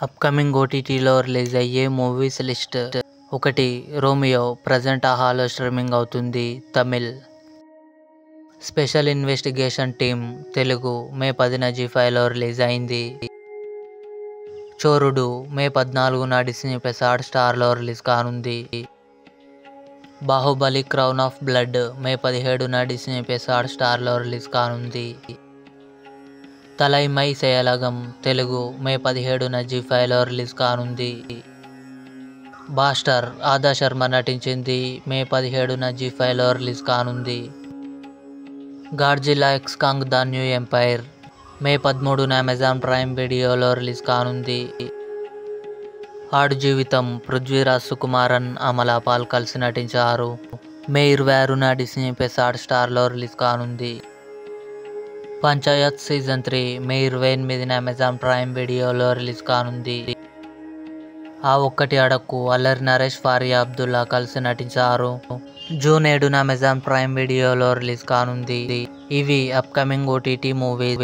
Upcoming ఓటీటీలో release అయ్యే movies list. 1. Romeo present ఆహాలో స్ట్రీమింగ్ అవుతుంది. Tamil. Special investigation team Telugu May 10న జీ5లో రిలీజ్ అయింది. చోరుడు మే 14న డిస్నీ ప్లస్ హాట్‌స్టార్లో రిలీజ్ కానుంది. Baahubali Crown of Blood May 17న డిస్నీ ప్లస్ హాట్‌స్టార్లో రిలీజ్ కానుంది. తలైమై సేయలగం తెలుగు మే 17న జీ5లో రిలీజ్ కానుంది. బాస్టర్ ఆదా శర్మ నటించింది. మే 17న జీ5లో రిలీజ్ కానుంది. Godzilla x Kong the New Empire May 13న అమెజాన్ ప్రైమ్ వీడియోలో రిలీజ్ కానుంది. ఆడు జీవితం పృథ్వీరాజ్ సుకుమారన్, అమలా పాల్ కలిసి నటించారు. మే 26న డిస్నీ ప్లస్ హాట్‌స్టార్లో రిలీజ్ కానుంది. పంచాయత్ సీజన్ 3 మే 28న అమెజాన్ ప్రైమ్ వీడియోలో రిలీజ్ కానుంది. ఆ ఒక్కటి అడక్కు అల్లరి నరేష్, ఫారియా అబ్దుల్లా కలిసి నటించారు. జూన్ 7న అమెజాన్ ప్రైమ్ వీడియోలో రిలీజ్ కానుంది. ఇవి అప్కమింగ్ ఓటీటీ మూవీస్.